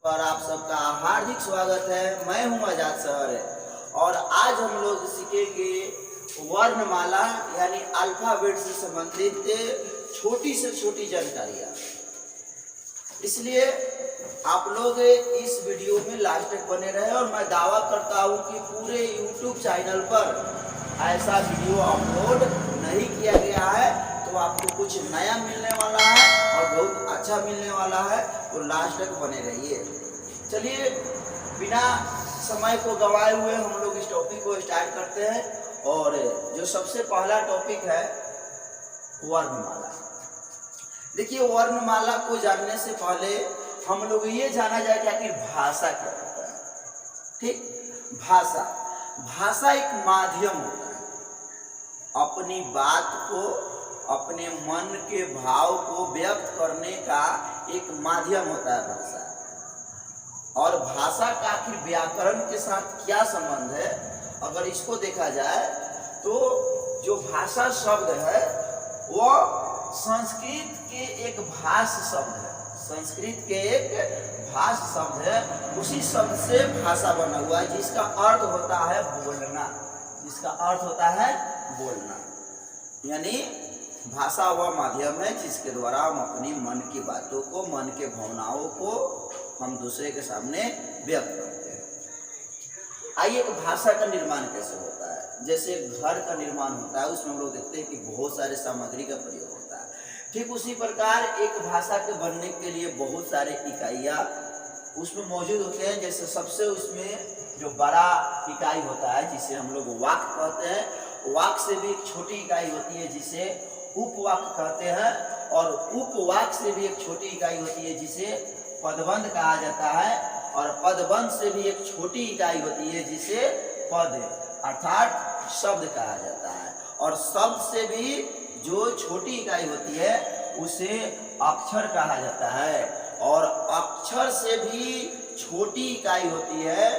पर आप सबका हार्दिक स्वागत है। मैं हूं आजाद सर और आज हम लोग सीखेंगे वर्णमाला यानी अल्फाबेट से संबंधित छोटी से छोटी जानकारियां। इसलिए आप लोग इस वीडियो में लास्ट तक बने रहे और मैं दावा करता हूं कि पूरे YouTube चैनल पर ऐसा वीडियो अपलोड नहीं किया गया है, तो आपको कुछ नया मिलने वाला है और बहुत अच्छा मिलने वाला है, तो लास्ट तक बने रहिए। चलिए बिना समय को गंवाए हुए हम लोग इस टॉपिक को स्टार्ट करते हैं। और जो सबसे पहला टॉपिक है वर्णमाला। देखिए, वर्णमाला को जानने से पहले हम लोग ये जाना जाए कि आखिर भाषा क्या होता है। ठीक, भाषा एक माध्यम होता है, अपनी बात को, अपने मन के भाव को व्यक्त करने का एक माध्यम होता है भाषा। और भाषा का आखिर व्याकरण के साथ क्या संबंध है, अगर इसको देखा जाए तो जो भाषा शब्द है वह संस्कृत के एक भाषा शब्द है। संस्कृत के एक भाषा शब्द है, उसी शब्द से भाषा बना हुआ है, जिसका अर्थ होता है बोलना। जिसका अर्थ होता है बोलना, यानी भाषा वह माध्यम है जिसके द्वारा हम अपनी मन की बातों को, मन के भावनाओं को हम दूसरे के सामने व्यक्त करते हैं। आइए, एक भाषा का निर्माण कैसे होता है। जैसे घर का निर्माण होता है, उसमें हम लोग देखते हैं कि बहुत सारे सामग्री का प्रयोग होता है। ठीक उसी प्रकार एक भाषा के बनने के लिए बहुत सारे इकाइयाँ उसमें मौजूद होते हैं। जैसे सबसे उसमें जो बड़ा इकाई होता है जिसे हम लोग वाक्य कहते हैं, वाक्य से भी एक छोटी इकाई होती है जिसे उपवाक्य कहते हैं, और उपवाक्य से भी एक छोटी इकाई होती है जिसे पदबंध कहा जाता है, और पदबंध से भी एक छोटी इकाई होती है जिसे पद अर्थात शब्द कहा जाता है, और शब्द से भी जो छोटी इकाई होती है उसे अक्षर कहा जाता है, और अक्षर से भी छोटी इकाई होती है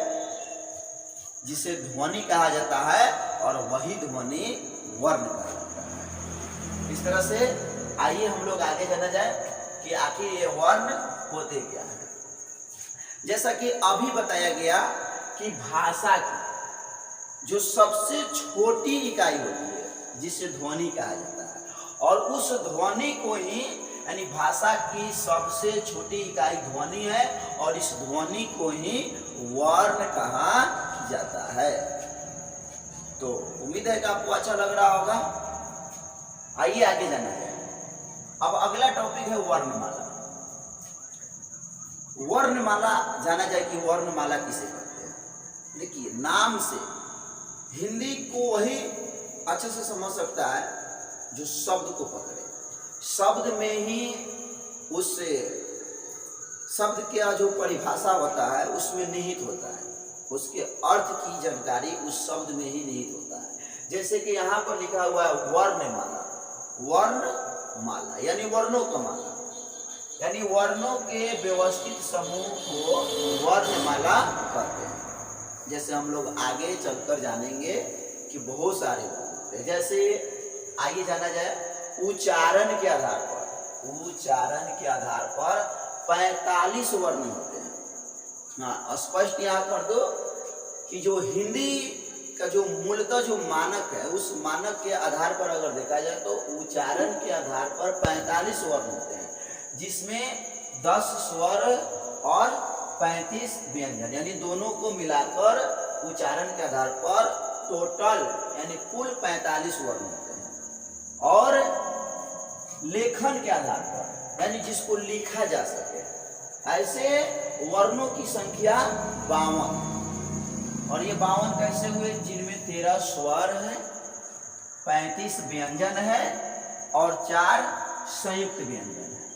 जिसे ध्वनि कहा जाता है, और वही ध्वनि वर्ण कहा जाता है। इस तरह से आइए हम लोग आगे जाना जाए कि आखिर ये वर्ण होते क्या है। जैसा कि अभी बताया गया कि भाषा की जो सबसे छोटी इकाई होती है जिसे ध्वनि कहा जाता है, और उस ध्वनि को ही, यानी भाषा की सबसे छोटी इकाई ध्वनि है, और इस ध्वनि को ही वर्ण कहा जाता है। तो उम्मीद है कि आपको अच्छा लग रहा होगा। आइए आगे जाना है। अब अगला टॉपिक है वर्णमाला। वर्णमाला जाना जाए कि वर्णमाला किसे कहते हैं। देखिए, नाम से हिंदी को वही अच्छे से समझ सकता है जो शब्द को पकड़े। शब्द में ही उस शब्द का जो परिभाषा होता है उसमें निहित होता है, उसके अर्थ की जानकारी उस शब्द में ही निहित होता है। जैसे कि यहाँ पर लिखा हुआ है वर्णमाला। वर्णमाला यानी वर्णों का माला, यानी वर्णों के व्यवस्थित समूह को वर्णमाला कहते हैं। जैसे हम लोग आगे चलकर जानेंगे कि बहुत सारे वर्ण होते हैं। जैसे आइए जाना जाए उच्चारण के आधार पर। उच्चारण के आधार पर 45 वर्ण होते हैं। हाँ, स्पष्ट यहाँ कर दो कि जो हिंदी का जो मूलतः जो मानक है, उस मानक के आधार पर अगर देखा जाए तो उच्चारण के आधार पर 45 वर्ण होते हैं, जिसमें 10 स्वर और 35 व्यंजन, यानी दोनों को मिलाकर उच्चारण के आधार पर टोटल यानी कुल 45 वर्ण होते हैं। और लेखन के आधार पर, यानी जिसको लिखा जा सके, ऐसे वर्णों की संख्या 52। और ये 52 कैसे हुए, जिनमें 13 स्वर है, 35 व्यंजन है और 4 संयुक्त व्यंजन है।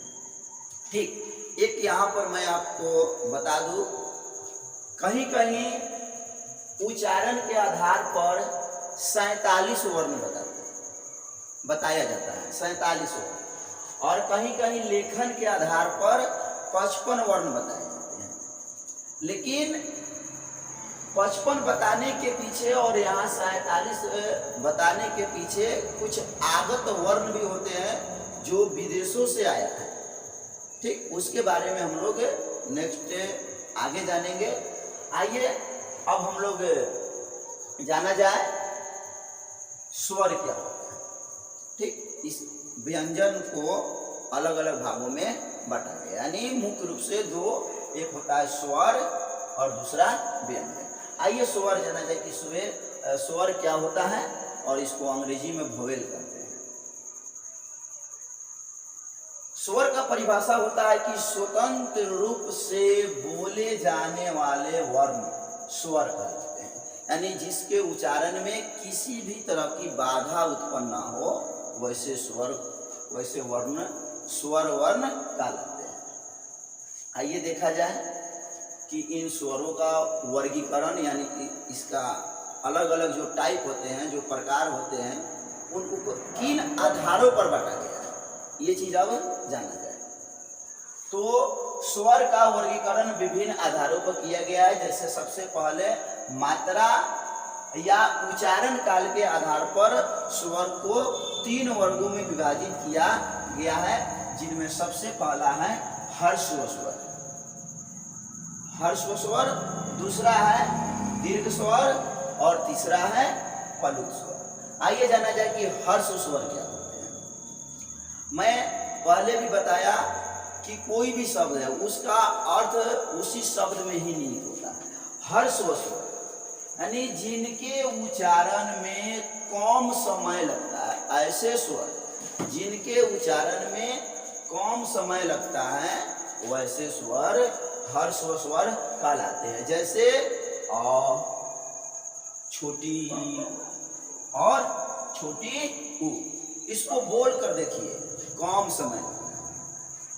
ठीक, एक यहाँ पर मैं आपको बता दूं, कहीं कहीं उच्चारण के आधार पर 47 वर्ण बताया जाता है, 47 वर्ण, और कहीं कहीं लेखन के आधार पर 55 वर्ण बताए जाते हैं। लेकिन 55 बताने के पीछे और यहाँ 47 बताने के पीछे कुछ आगत वर्ण भी होते हैं जो विदेशों से आया है। ठीक, उसके बारे में हम लोग नेक्स्ट आगे जानेंगे। आइए अब हम लोग जाना जाए स्वर क्या होता है। ठीक, इस व्यंजन को अलग अलग भागों में बांटा गया, यानी मुख्य रूप से दो, एक होता है स्वर और दूसरा व्यंजन। आइए स्वर जाना जाए कि स्वर क्या होता है और इसको अंग्रेजी में वोवेल कहते हैं। स्वर का परिभाषा होता है कि स्वतंत्र रूप से बोले जाने वाले वर्ण स्वर कहते हैं, यानी जिसके उच्चारण में किसी भी तरह की बाधा उत्पन्न ना हो, वैसे वर्ण स्वर वर्ण कहलाते हैं। आइए देखा जाए कि इन स्वरों का वर्गीकरण, यानी कि इसका अलग अलग जो टाइप होते हैं, जो प्रकार होते हैं, उनको किन आधारों पर बांटा गया है, ये चीज अब जाना जाए। तो स्वर का वर्गीकरण विभिन्न आधारों पर किया गया है। जैसे सबसे पहले मात्रा या उच्चारण काल के आधार पर स्वर को 3 वर्गों में विभाजित किया गया है, जिनमें सबसे पहला है ह्रस्व स्वर, ह्रस्व स्वर, दूसरा है दीर्घ स्वर और तीसरा है पलुत स्वर। आइए जाना जाए कि ह्रस्व स्वर क्या होते हैं। मैं पहले भी बताया कि कोई भी शब्द है उसका अर्थ उसी शब्द में ही निहित होता है। ह्रस्व स्वर यानी जिनके उच्चारण में कम समय लगता है, ऐसे स्वर जिनके उच्चारण में कम समय लगता है, वैसे स्वर ह्रस्व स्वर कहलाते हैं। जैसे अ, छोटी और छोटी उ, इसको बोल कर देखिए, कम समय लगता है,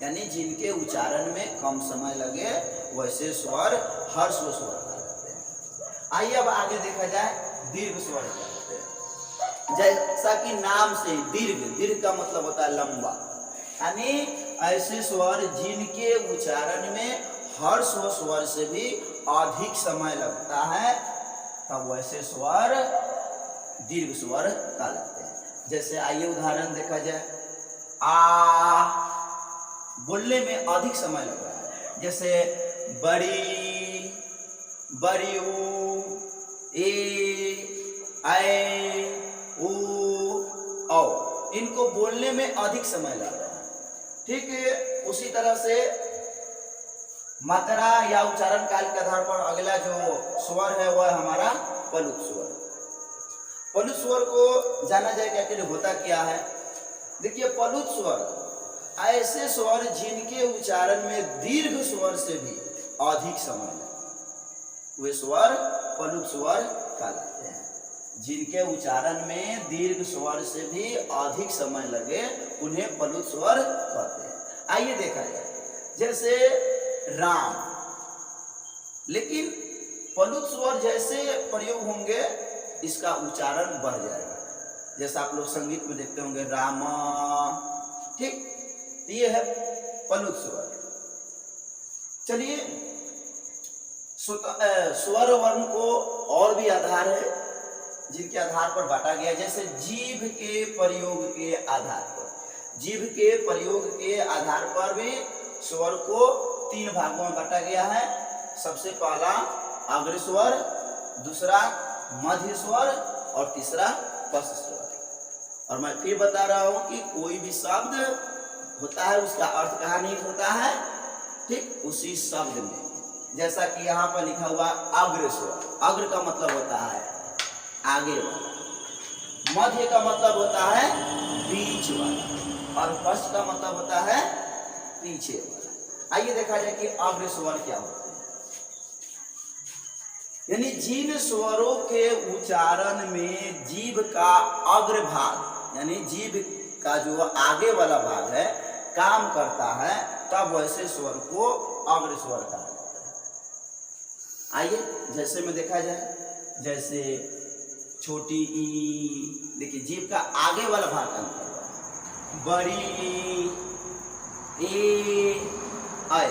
यानी जिनके उच्चारण में कम समय लगे वैसे स्वर ह्रस्व स्वर कहलाते हैं। आइए अब आगे देखा जाए दीर्घ स्वर क्या होते हैं। जैसा कि नाम से दीर्घ का मतलब होता है लंबा, यानी ऐसे स्वर जिनके उच्चारण में ह्रस्व स्वर से भी अधिक समय लगता है, तब वैसे स्वर दीर्घ स्वर कहलाते हैं। जैसे आइए उदाहरण देखा जाए, आ बोलने में अधिक समय लग रहा है, जैसे बड़ी, बरियू, ए, ऐ, उ, औ, इनको बोलने में अधिक समय लग रहा है। ठीक उसी तरह से मात्रा या उच्चारण काल के आधार पर अगला जो स्वर है वह हमारा पलुत स्वर। पलुत स्वर को जाना जाए कि आखिर होता क्या है। देखिए, पलुत स्वर ऐसे स्वर जिनके उच्चारण में दीर्घ स्वर से भी अधिक समय लगे, वे स्वर पलुत स्वर कहलाते हैं। जिनके उच्चारण में दीर्घ स्वर से भी अधिक समय लगे उन्हें पलुत स्वर कहते हैं। आइए देखा जाए, जैसे राम, लेकिन पलुत स्वर जैसे प्रयोग होंगे इसका उच्चारण बढ़ जाएगा। जैसा आप लोग संगीत में देखते होंगे राम, ठीक, ये है पलुत स्वर। चलिए, स्वर वर्ण को और भी आधार है जिनके आधार पर बांटा गया। जैसे जीभ के प्रयोग के आधार पर, जीभ के प्रयोग के आधार पर भी स्वर को 3 भागों में बांटा गया है। सबसे पहला अग्र स्वर, दूसरा मध्य स्वर और तीसरा पश्च स्वर। और मैं फिर बता रहा हूं कि कोई भी शब्द होता है उसका अर्थ कहाँ निहित होता है, ठीक उसी शब्द में। जैसा कि यहाँ पर लिखा हुआ अग्र स्वर, अग्र का मतलब होता है आगे वाला, मध्य का मतलब होता है बीच वाला और पश्च का मतलब होता है पीछे वाला। आइए देखा जाए कि अग्र स्वर क्या होते हैं। यानी जिन स्वरों के उच्चारण में जीभ का अग्र भाग, यानी जीभ का जो आगे वाला भाग है काम करता है, तब वैसे स्वर को अग्र स्वर कहा जाता है। आइए जैसे में देखा जाए, जैसे छोटी ई, देखिए जीभ का आगे वाला भाग काम कर रहा है, बड़ी ए, ऐ,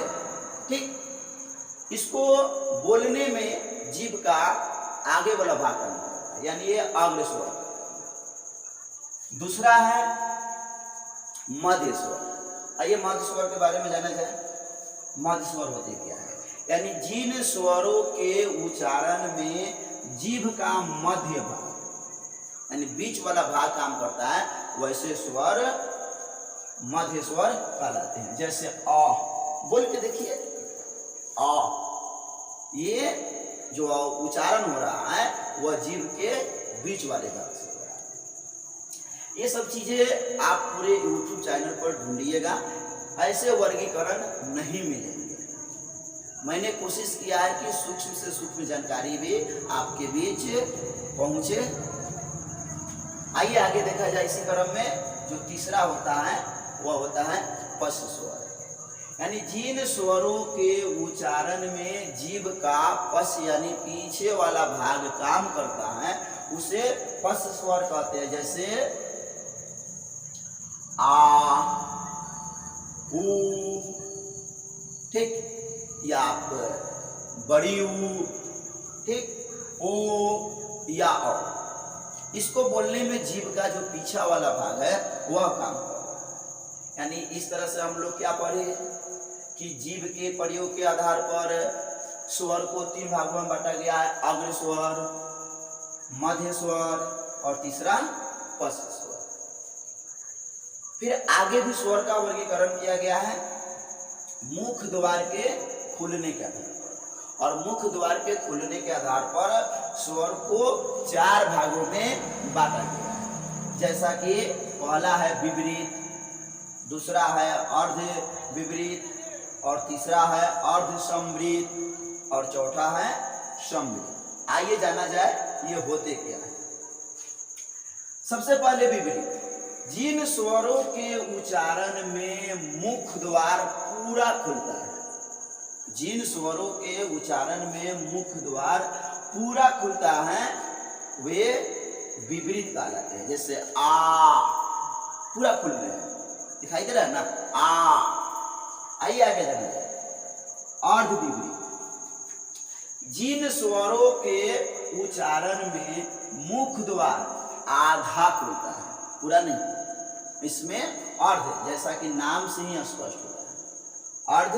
ठीक, इसको बोलने में जीभ का आगे वाला भाग काम करता है, यानी ये अग्र स्वर। दूसरा है मध्य स्वर। आइए मध्य स्वर के बारे में जाना जाए। मध्य स्वर होते क्या है। यानी जिन स्वरों के उच्चारण में जीभ का मध्य भाग यानी बीच वाला भाग काम करता है, वैसे स्वर मध्य स्वर कहलाते हैं। जैसे अ, बोल के देखिए अ, ये जो उच्चारण हो रहा है वह जीभ के बीच वाले भाग से हो रहा है। ये सब चीजें आप पूरे YouTube चैनल पर ढूंढिएगा, ऐसे वर्गीकरण नहीं मिलेंगे। मैंने कोशिश किया है कि सूक्ष्म से सूक्ष्म जानकारी भी आपके बीच पहुंचे। आइए आगे देखा जाए। इसी क्रम में जो तीसरा होता है वह होता है पश्च स्वर, यानी जिन स्वरों के उच्चारण में जीभ का पश्च यानी पीछे वाला भाग काम करता है उसे पश्च स्वर कहते हैं। जैसे आ, ऊ, ठीक, या आप बड़ी ऊ, ठीक, ओ या औ। इसको बोलने में जीभ का जो पीछा वाला भाग है वह काम कर रहा है। यानी इस तरह से हम लोग क्या पढ़े कि जीभ के प्रयोग के आधार पर स्वर को 3 भागों में बांटा गया है, अग्र स्वर, मध्य स्वर और तीसरा पश्च स्वर। फिर आगे भी स्वर का वर्गीकरण किया गया है मुख द्वार के खुलने के आधार पर, और मुख द्वार के खुलने के आधार पर स्वर को 4 भागों में बांटा गया है। जैसा कि पहला है विपरीत, दूसरा है अर्ध विपरीत, और तीसरा है अर्ध समृद्ध, और चौथा है समृद्ध। आइए जाना जाए ये होते क्या है। सबसे पहले विपरीत, जिन स्वरों के उच्चारण में मुख द्वार पूरा खुलता है, जिन स्वरों के उच्चारण में मुख द्वार पूरा खुलता है वे विपरीत कहलाते हैं। जैसे आ, पूरा खुल रहे हैं, दिखाई दे रहा है ना, आ। आइए आगे जाना जाए। अर्ध विपरीत, जिन स्वरों के उच्चारण में मुख द्वार आधा खुलता है, पूरा नहीं, इसमें अर्ध, जैसा कि नाम से ही स्पष्ट हो रहा है, अर्ध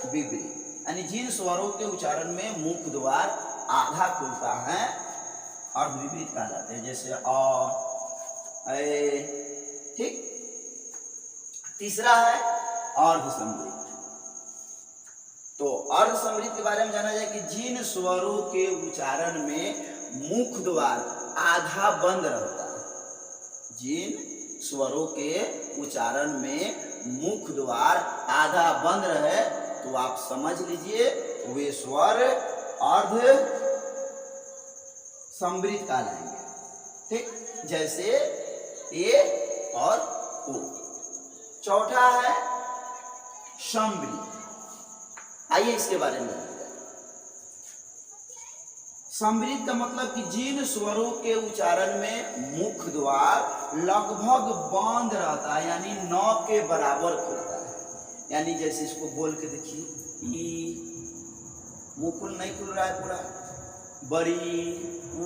विपरीत, यानी जिन स्वरों के उच्चारण में मुख द्वार आधा खुलता है अर्ध विपरीत कहलाते हैं। जैसे अ, ए, ठीक। तीसरा है अर्ध समृद्ध। तो अर्ध समृद्ध के बारे में जाना जाए कि जिन स्वरों के उच्चारण में मुख द्वार आधा बंद रहता है, जिन स्वरों के उच्चारण में मुख द्वार आधा बंद रहे तो आप समझ लीजिए वे स्वर अर्ध समृद्ध कहलाएंगे, ठीक। जैसे ए और ओ। चौथा है समृद्ध। आइए इसके बारे में। समृद्ध का मतलब कि जिन स्वरों के उच्चारण में मुख द्वार लगभग बंद रहता है, यानी 9 के बराबर खुलता है। यानी जैसे इसको बोल के देखिए, ई, मुंह खुल नहीं खुल रहा है पूरा, बड़ी, ऊ,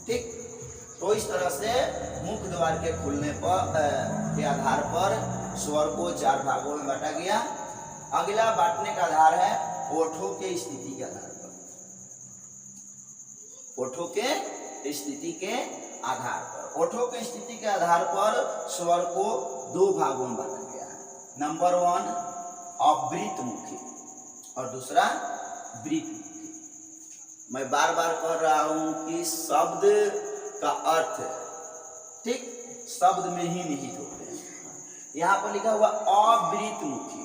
ठीक। तो इस तरह से मुख द्वार के खुलने पर के आधार पर स्वर को 4 भागों में बांटा गया। अगला बांटने का आधार है ओठों के स्थिति के आधार पर, ओठों के स्थिति के आधार पर। ओठों की स्थिति के आधार पर स्वर को 2 भागों में बांटा गया है। नंबर 1 अवृत मुखी और दूसरा वृत मुखी। मैं बार बार कह रहा हूं कि शब्द का अर्थ, ठीक, शब्द में ही निहित होते हैं। यहाँ पर लिखा हुआ अवृत मुखी,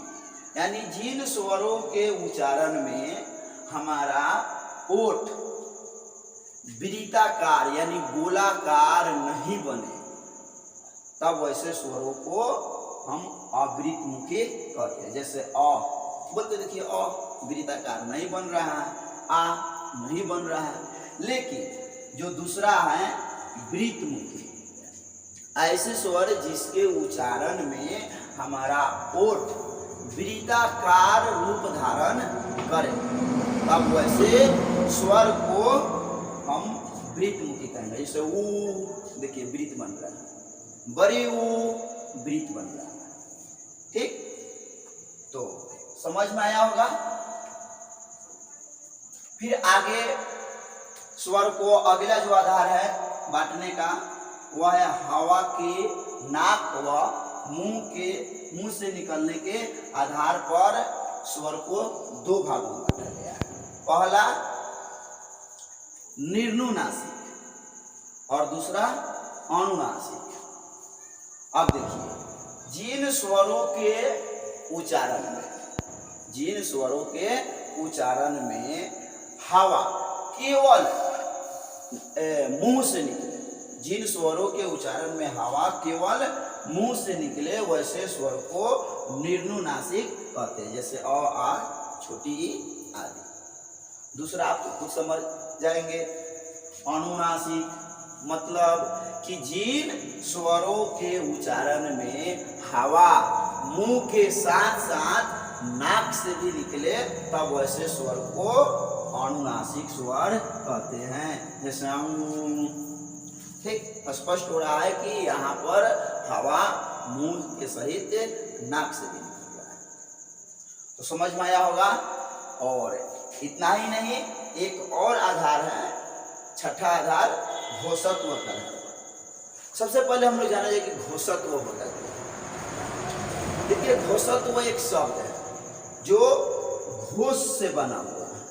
यानी जिन स्वरों के उच्चारण में हमारा ओठ वृत्ताकार यानी गोलाकार नहीं बने, तब वैसे स्वरों को हम अवृत मुखी कहते हैं। जैसे अ, बोलते देखिए अ वृत्ताकार नहीं बन रहा है, आ नहीं बन रहा है। लेकिन जो दूसरा है वृत्त मुखी, ऐसे स्वर जिसके उच्चारण में हमारा ओठ वृत्ताकार रूप धारण करे, तब वैसे स्वर को हम वृत्त मुखी कहेंगे। जैसे ऊ, देखिए वृत्त बन रहा है, बड़ी ऊ वृत्त बन रहा है, ठीक। तो समझ में आया होगा। फिर आगे स्वर को अगला जो आधार है बांटने का वह है हवा के नाक व मुंह से निकलने के आधार पर स्वर को दो भागों में बांटा गया है। पहला निर्नुनासिक और दूसरा अनुनासिक। अब देखिए जिन स्वरों के उच्चारण में हवा केवल मुंह से निकले, जिन स्वरों के उच्चारण में हवा केवल मुंह से निकले वैसे स्वर को निर्नुनासिक कहते हैं, जैसे अ आ छोटी ई आदि। दूसरा आप कुछ समझ जाएंगे। अनुनासिक मतलब कि जिन स्वरों के उच्चारण में हवा मुंह के साथ साथ नाक से भी निकले तब वैसे स्वर को अनुनासिक स्वर कहते हैं। जैसे ठीक स्पष्ट हो रहा है कि यहाँ पर हवा मुंह के सहित नाक से भी निकल रहा है, तो समझ में आया होगा। और इतना ही नहीं, एक और आधार है, छठा आधार घोषत्व का है। सबसे पहले हम लोग जाना जाए कि घोषत्व होता है। देखिए घोषत्व एक शब्द है जो घोष से बना हुआ है,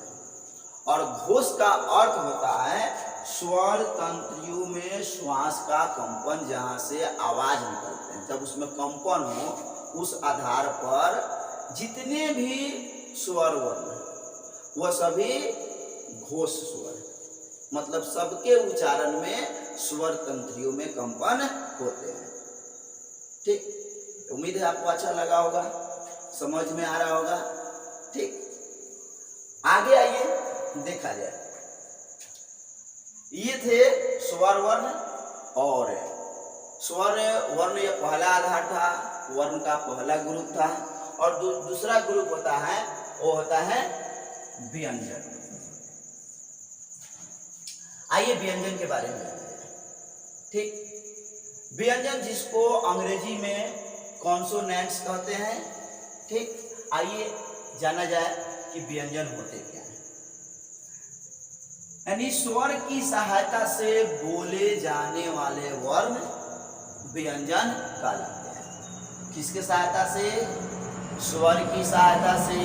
और घोष का अर्थ होता है स्वर तंत्रियों में श्वास का कंपन, जहां से आवाज निकलते हैं। जब उसमें कंपन हो उस आधार पर जितने भी स्वर वर्ण वह सभी घोष स्वर, मतलब सबके उच्चारण में स्वर तंत्रियों में कंपन होते हैं। ठीक, उम्मीद है आपको अच्छा लगा होगा, समझ में आ रहा होगा। ठीक, आगे आइए देखा जाए। ये थे स्वर वर्ण, और स्वर वर्ण ये पहला आधार था, वर्ण का पहला ग्रुप था। और दूसरा ग्रुप होता है वो होता है व्यंजन। आइए व्यंजन के बारे में। ठीक, व्यंजन जिसको अंग्रेजी में कॉन्सोनेंट्स कहते हैं। ठीक, आइए जाना जाए कि व्यंजन होते क्या हैं। यानी स्वर की सहायता से बोले जाने वाले वर्ण व्यंजन कहलाते हैं। किसके सहायता से? स्वर की सहायता से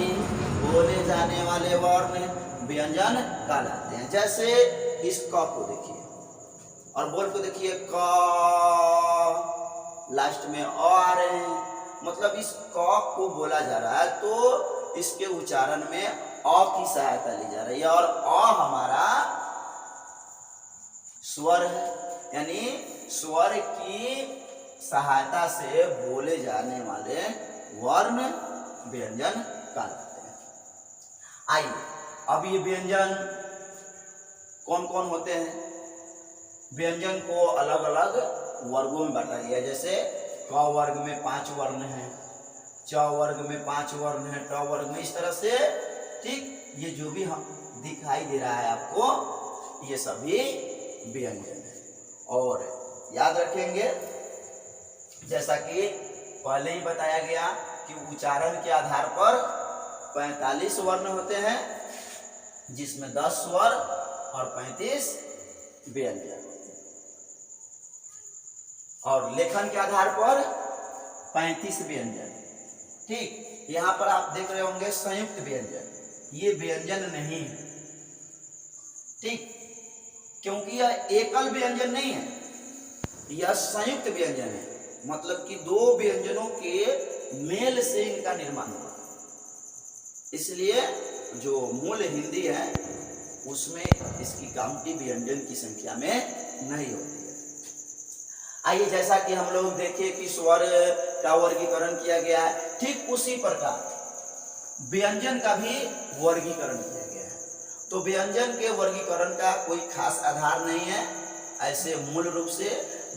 बोले जाने वाले वर्ण व्यंजन कहलाते हैं। जैसे इस क को देखिए और बोल को देखिए, क लास्ट में अ आ रहे हैं, मतलब इस क को बोला जा रहा है तो इसके उच्चारण में अ की सहायता ली जा रही है, और अ हमारा स्वर है। यानी स्वर की सहायता से बोले जाने वाले वर्ण व्यंजन कहलाते हैं। आइए अब ये व्यंजन कौन कौन होते हैं? व्यंजन को अलग अलग वर्गों में बांटा गया। जैसे क वर्ग में 5 वर्ण हैं, च वर्ग में 5 वर्ण हैं, ट वर्ग में, इस तरह से। ठीक, ये जो भी हम दिखाई दे रहा है आपको, ये सभी व्यंजन है। और याद रखेंगे जैसा कि पहले ही बताया गया कि उच्चारण के आधार पर 45 वर्ण होते हैं, जिसमें 10 स्वर और 35 व्यंजन, और लेखन के आधार पर 35 व्यंजन। ठीक, यहाँ पर आप देख रहे होंगे संयुक्त व्यंजन, ये व्यंजन नहीं है। ठीक, क्योंकि यह एकल व्यंजन नहीं है, यह संयुक्त व्यंजन है। मतलब कि 2 व्यंजनों के मेल से इनका निर्माण हुआ, इसलिए जो मूल हिंदी है उसमें इसकी काउंटी व्यंजन की संख्या में नहीं होती है। आइए जैसा कि हम लोग देखें कि स्वर का वर्गीकरण किया गया है, ठीक उसी प्रकार व्यंजन का भी वर्गीकरण किया गया है। तो व्यंजन के वर्गीकरण का कोई खास आधार नहीं है। ऐसे मूल रूप से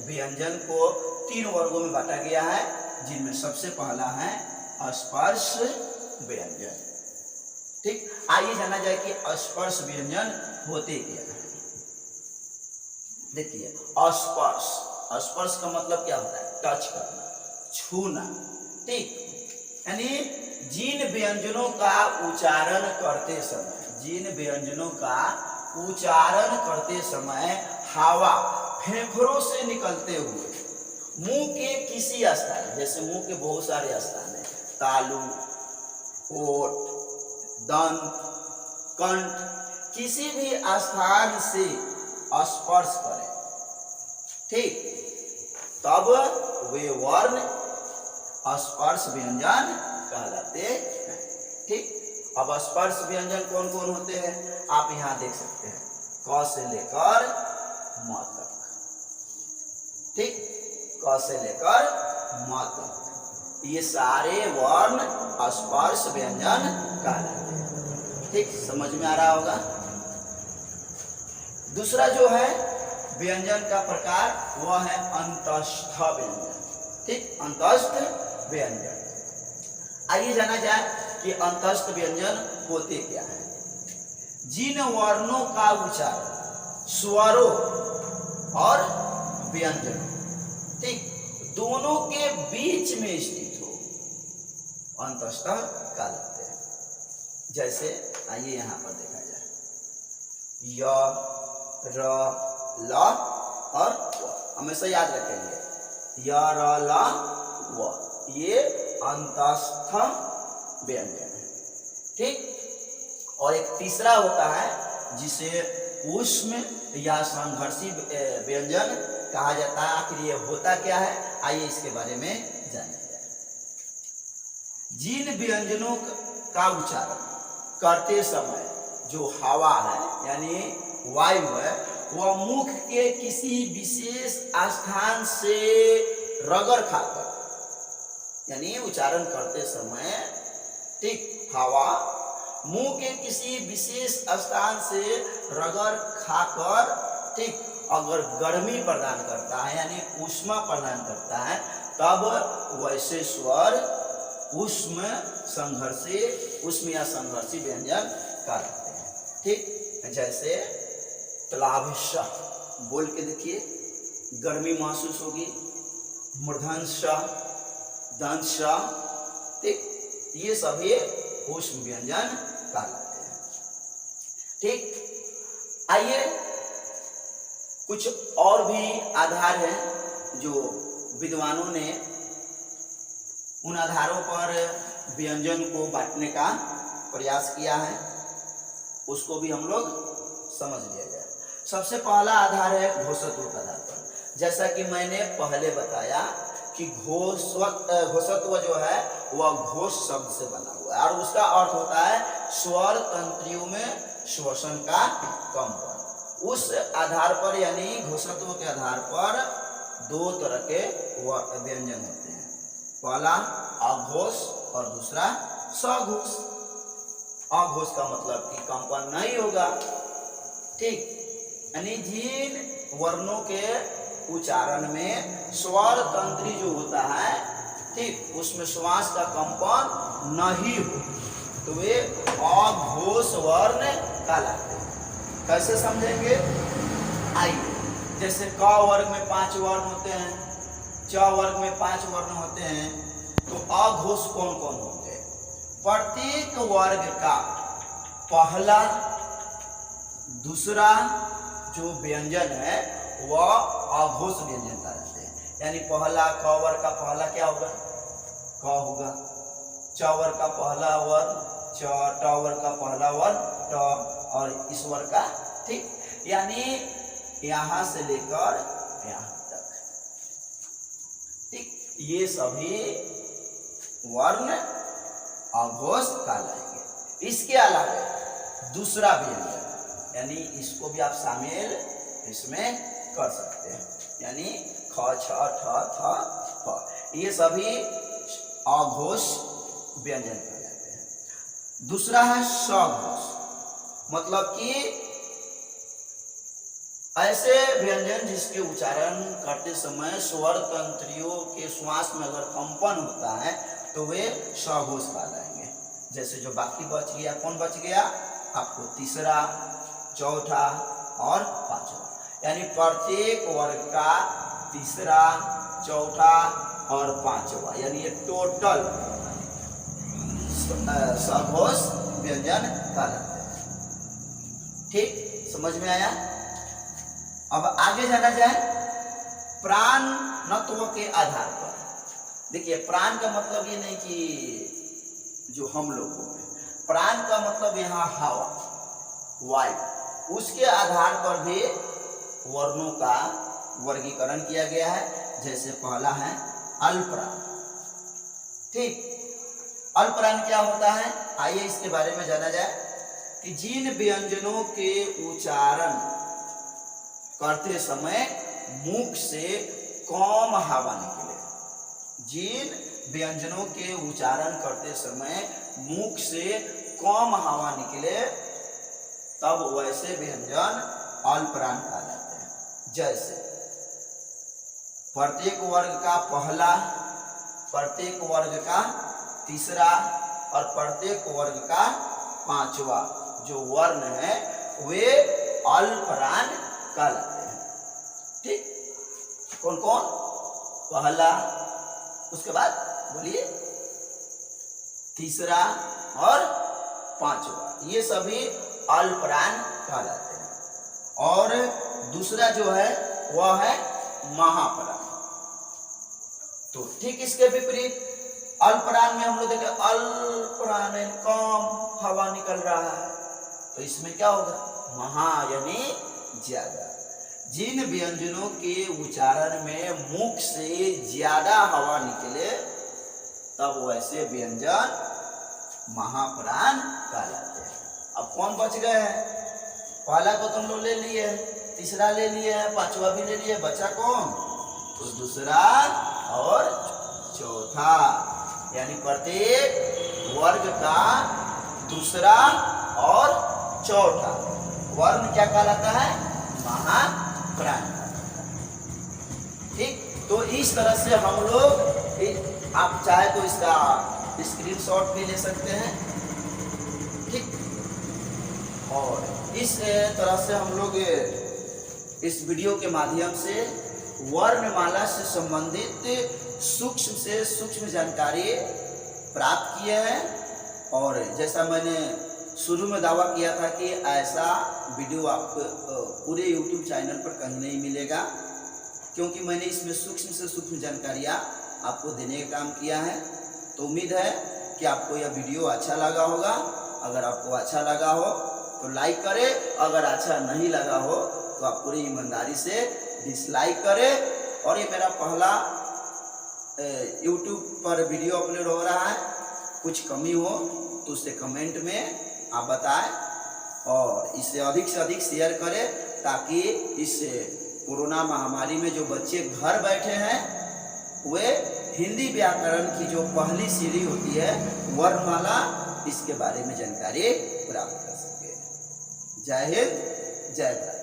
व्यंजन को 3 वर्गों में बांटा गया है, जिनमें सबसे पहला है स्पर्श व्यंजन। ठीक, आइए जाना जाए कि स्पर्श व्यंजन होते क्या है। देखिए स्पर्श, स्पर्श का मतलब क्या होता है? टच करना, छूना। ठीक, यानी जिन व्यंजनों का उच्चारण करते समय, जिन व्यंजनों का उच्चारण करते समय हवा फेफड़ों से निकलते हुए मुंह के किसी स्थान, जैसे मुंह के बहुत सारे स्थान है, तालु, ओठ, दंत, कंठ, किसी भी स्थान से स्पर्श करें, ठीक, तब वे वर्ण स्पर्श व्यंजन कहलाते हैं। ठीक, अब स्पर्श व्यंजन कौन कौन होते हैं आप यहाँ देख सकते हैं, क से लेकर म तक, ठीक, क से लेकर म तक, ये सारे वर्ण स्पर्श व्यंजन कहलाते हैं। ठीक, समझ में आ रहा होगा। दूसरा जो है व्यंजन का प्रकार वह है अंतस्थ व्यंजन। ठीक, अंतस्थ व्यंजन, आइए जाना जाए कि अंतस्थ व्यंजन होते क्या है। जिन वर्णों का उच्चारण स्वरों और व्यंजन, ठीक, दोनों के बीच में स्थित हो, अंतस्थ कहलाते हैं। जैसे आइए यहाँ पर देखा जाए, य, र, ल और व, हमेशा याद रखेंगे, य, र, ल, व, ये अंतस्थ व्यंजन है। ठीक, और एक तीसरा होता है जिसे ऊष्म या संघर्षी व्यंजन कहा जाता है। आखिर ये होता क्या है, आइए इसके बारे में जाना जाए। जिन व्यंजनों का उच्चारण करते समय जो हवा है यानी वायु है, वह मुख के किसी विशेष स्थान से रगड़ खाकर, यानी उच्चारण करते समय, ठीक, हवा मुंह के किसी विशेष स्थान से रगड़ खाकर, ठीक, अगर गर्मी प्रदान करता है यानी ऊष्मा प्रदान करता है, तब वैसे स्वर ऊष्म संघर्षी, ऊष्म या संघर्षी व्यंजन कहते हैं। ठीक, जैसे तलाभिष, बोल के देखिए, गर्मी महसूस होगी, मूर्धन्य, दंश, ठीक, ये सभी ऊष्म व्यंजन कहलाते हैं। ठीक, आइए कुछ और भी आधार हैं जो विद्वानों ने उन आधारों पर व्यंजन को बांटने का प्रयास किया है, उसको भी हम लोग समझ लिया जाए। सबसे पहला आधार है घोषत्व के आधार पर। जैसा कि मैंने पहले बताया कि घोषत्व जो है वह घोष शब्द से बना हुआ है और उसका अर्थ होता है स्वर तंत्रियों में श्वसन का कंपन। उस आधार पर यानी घोषत्व के आधार पर दो तरह के व्यंजन होते हैं, पहला अघोष और दूसरा सघोष। अघोष का मतलब कि कंपन नहीं होगा, ठीक, यानी जिन वर्णों के उच्चारण में स्वर तंत्री जो होता है, ठीक, उसमें श्वास का कंपन नहीं हो तो वे अघोष वर्ण कहलाते हैं। कैसे समझेंगे, आइए, जैसे क वर्ग में 5 वर्ण होते हैं, च वर्ग में 5 वर्ण होते हैं, तो अघोष कौन कौन होंगे? प्रत्येक वर्ग का पहला दूसरा जो व्यंजन है वह अघोष व्यंजन कहलाते हैं। यानी पहला क वर्ग का पहला क्या होगा? क होगा। च वर्ग का पहला वर्ण च, ट वर्ग का पहला वर्ण ट और इस वर्ग का, ठीक, यानी यहां से लेकर यहां तक, ठीक, ये सभी वर्ण अघोष कहलाएंगे। इसके अलावा दूसरा व्यंजन यानी इसको भी आप शामिल इसमें कर सकते हैं, यानी ख, छ, ठ, थ, फ, ये सभी अघोष व्यंजन कहलाते हैं। दूसरा है सघोष, मतलब कि ऐसे व्यंजन जिसके उच्चारण करते समय स्वर तंत्रियों के श्वास में अगर कंपन होता है तो वे सघोष कहलाएंगे। जैसे जो बाकी बच गया, कौन बच गया आपको? तीसरा, चौथा और पांचवा, यानी प्रत्येक वर्ग का तीसरा, चौथा और पांचवा, यानी ये टोटल सघोष व्यंजन कहलाते हैं। ठीक, समझ में आया। अब आगे जाना जाए प्राण नत्व के आधार पर। देखिए प्राण का मतलब ये नहीं कि जो हम लोग हो, प्राण का मतलब यहाँ हवा, वायु, उसके आधार पर भी वर्णों का वर्गीकरण किया गया है। जैसे पहला है अल्पप्राण। ठीक, अल्पप्राण क्या होता है, आइए इसके बारे में जाना जाए कि जिन व्यंजनों के उच्चारण करते समय मुख से कम हवा निकले, जिन व्यंजनों के उच्चारण करते समय मुख से कम हवा निकले, तब वैसे व्यंजन अल्पप्राण कहलाते हैं। जैसे प्रत्येक वर्ग का पहला, प्रत्येक वर्ग का तीसरा और प्रत्येक वर्ग का पांचवा जो वर्ण है वे अल्पप्राण कहलाते हैं। ठीक, कौन कौन, पहला, उसके बाद बोलिए तीसरा और पांचवा, ये सभी अल्पप्राण कहलाते हैं। और दूसरा जो है वह है महाप्राण। तो ठीक इसके विपरीत अल्पप्राण में हम लोग देखें अल्पप्राण कम हवा निकल रहा है, तो इसमें क्या होगा, महा यानी ज्यादा। जिन व्यंजनों के उच्चारण में मुख से ज्यादा हवा निकले तब वैसे व्यंजन महाप्राण कहलाते हैं। अब कौन बच गए हैं, पहला को तुम लोग ले लिए, तीसरा ले लिए, पांचवा भी ले लिए, बचा कौन, तो दूसरा और चौथा, यानी प्रत्येक वर्ग का दूसरा और चौथा वर्ण क्या कहलाता है, महाप्राण। ठीक, तो इस तरह से हम लोग, आप चाहे तो इसका स्क्रीनशॉट भी ले सकते हैं। ठीक, और इस तरह से हम लोग इस वीडियो के माध्यम से वर्णमाला से संबंधित सूक्ष्म से सूक्ष्म जानकारी प्राप्त किए हैं। और जैसा मैंने शुरू में दावा किया था कि ऐसा वीडियो आपको पूरे YouTube चैनल पर कहीं नहीं मिलेगा, क्योंकि मैंने इसमें सूक्ष्म से सूक्ष्म जानकारियाँ आपको देने का काम किया है। तो उम्मीद है कि आपको यह वीडियो अच्छा लगा होगा। अगर आपको अच्छा लगा हो तो लाइक करें, अगर अच्छा नहीं लगा हो तो आप पूरी ईमानदारी से डिसलाइक करें। और ये मेरा पहला YouTube पर वीडियो अपलोड हो रहा है, कुछ कमी हो तो उससे कमेंट में आप बताएं और इसे अधिक से अधिक शेयर करें, ताकि इस कोरोना महामारी में जो बच्चे घर बैठे हैं वे हिंदी व्याकरण की जो पहली सीढ़ी होती है वर्णमाला, इसके बारे में जानकारी प्राप्त कर सके। जय हिंद, जय भारत।